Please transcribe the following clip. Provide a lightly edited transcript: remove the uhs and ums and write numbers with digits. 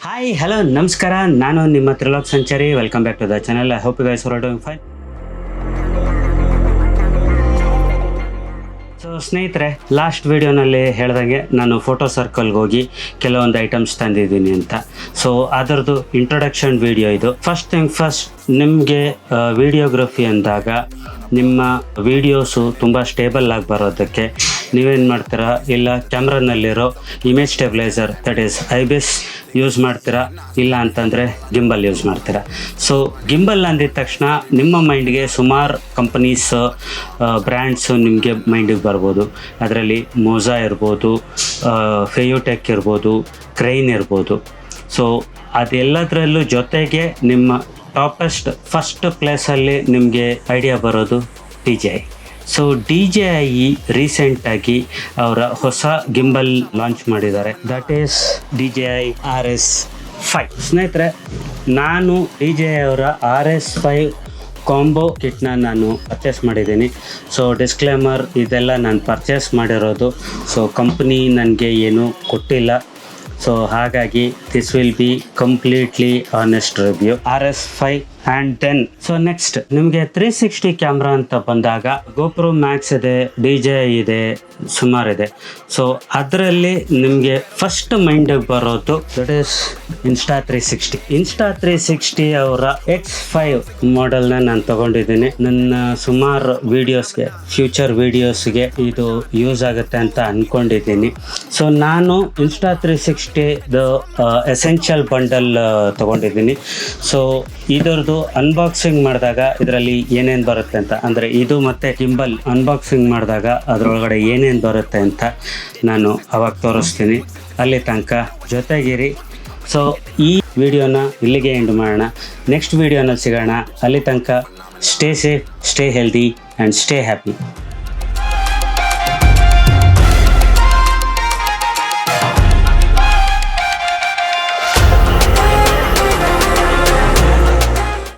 Hi hello ನಮಸ್ಕಾರ, ನಾನು ನಿಮ್ಮ Trilok Sanchari. Welcome back to the channel. I hope you guys are doing fine. So ಸ್ನೇಹಿತರೆ, last ವಿಡಿಯೋನಲ್ಲಿ ಹೇಳ್ದಂಗೆ ನಾನು ಫೋಟೋ ಸರ್ಕಲ್ಗೆ ಹೋಗಿ ಕೆಲವೊಂದು ಐಟಮ್ಸ್ ತಂದಿದ್ದೀನಿ ಅಂತ. ಸೊ ಅದರದ್ದು ಇಂಟ್ರೊಡಕ್ಷನ್ ವಿಡಿಯೋ ಇದು. ಫಸ್ಟ್ ಥಿಂಗ್ ಫಸ್ಟ್, ನಿಮಗೆ ವಿಡಿಯೋಗ್ರಫಿ ಅಂದಾಗ ನಿಮ್ಮ ವಿಡಿಯೋಸು ತುಂಬ ಸ್ಟೇಬಲ್ ಆಗಿ ಬರೋದಕ್ಕೆ ನೀವೇನು ಮಾಡ್ತೀರಾ, ಇಲ್ಲ ಕ್ಯಾಮ್ರಾನಲ್ಲಿರೋ image stabiliser that is IBIS use ಮಾಡ್ತೀರಾ, ಇಲ್ಲ ಅಂತಂದರೆ ಗಿಂಬಲ್ ಯೂಸ್ ಮಾಡ್ತೀರಾ. ಸೊ ಗಿಂಬಲ್ ಅಂದಿದ ತಕ್ಷಣ ನಿಮ್ಮ ಮೈಂಡ್ಗೆ ಸುಮಾರು ಕಂಪನೀಸ್ ಬ್ರ್ಯಾಂಡ್ಸು ನಿಮಗೆ ಮೈಂಡಿಗೆ ಬರ್ಬೋದು. ಅದರಲ್ಲಿ ಮೋಝಾ ಇರ್ಬೋದು, ಫೆಯುಟೆಕ್ ಇರ್ಬೋದು, ಕ್ರೈನ್ ಇರ್ಬೋದು. ಸೊ ಅದೆಲ್ಲದರಲ್ಲೂ ಜೊತೆಗೆ ನಿಮ್ಮ ಟಾಪೆಸ್ಟ್ ಫಸ್ಟ್ ಪ್ಲೇಸಲ್ಲಿ ನಿಮಗೆ ಐಡಿಯಾ ಬರೋದು DJI. ಸೊ DJI ರೀಸೆಂಟಾಗಿ ಅವರ ಹೊಸ ಗಿಂಬಲ್ ಲಾಂಚ್ ಮಾಡಿದ್ದಾರೆ, ದಟ್ ಈಸ್ DJI RS5. ಸ್ನೇಹಿತರೆ, ನಾನು DJI ಅವರ RS5 ಕಾಂಬೋ ಕಿಟ್ನ ನಾನು ಪರ್ಚೇಸ್ ಮಾಡಿದ್ದೀನಿ. ಸೊ ಡಿಸ್ಕ್ಲೇಮರ್, ಇದೆಲ್ಲ ನಾನು ಪರ್ಚೇಸ್ ಮಾಡಿರೋದು. ಸೊ ಕಂಪ್ನಿ ನನಗೆ ಏನೂ ಕೊಟ್ಟಿಲ್ಲ. ಸೊ ಹಾಗಾಗಿ this will be completely honest review RS5. And then so next ನಿಮಗೆ 360 ಕ್ಯಾಮ್ರಾ ಅಂತ ಬಂದಾಗ GoPro Max ಇದೆ, DJI ಇದೆ, ಸುಮಾರಿದೆ. ಸೊ ಅದರಲ್ಲಿ ನಿಮಗೆ ಫಸ್ಟ್ ಮೈಂಡಿಗೆ ಬರೋದು ದಟ್ ಈಸ್ Insta360. Insta360 ಅವರ X5 ಮಾಡೆಲ್ನ ನಾನು ತೊಗೊಂಡಿದ್ದೀನಿ. ನನ್ನ ಸುಮಾರು ವೀಡಿಯೋಸ್ಗೆ, ಫ್ಯೂಚರ್ ವೀಡಿಯೋಸ್ಗೆ ಇದು ಯೂಸ್ ಆಗುತ್ತೆ ಅಂತ ಅಂದ್ಕೊಂಡಿದ್ದೀನಿ. ಸೊ ನಾನು Insta360 ಎಸೆನ್ಷಿಯಲ್ ಬಂಡಲ್ ತೊಗೊಂಡಿದ್ದೀನಿ. ಸೊ ಇದರದ್ದು ಅನ್ಬಾಕ್ಸಿಂಗ್ ಮಾಡಿದಾಗ ಇದರಲ್ಲಿ ಏನೇನು ಬರುತ್ತೆ ಅಂತ, ಅಂದರೆ ಇದು ಮತ್ತು ಗಿಂಬಲ್ ಅನ್ಬಾಕ್ಸಿಂಗ್ ಮಾಡಿದಾಗ ಅದರೊಳಗಡೆ ಏನೇನು ಬರುತ್ತೆ ಅಂತ ನಾನು ಅವಾಗ ತೋರಿಸ್ತೀನಿ. ಅಲ್ಲಿ ತನಕ ಜೊತೆಗಿರಿ. ಸೊ ಈ ವಿಡಿಯೋನ ಇಲ್ಲಿಗೆ ಎಂಡ್ ಮಾಡೋಣ. ನೆಕ್ಸ್ಟ್ ವಿಡಿಯೋನಲ್ಲಿ ಸಿಗೋಣ. ಅಲ್ಲಿ ತನಕ stay safe, stay healthy and stay happy.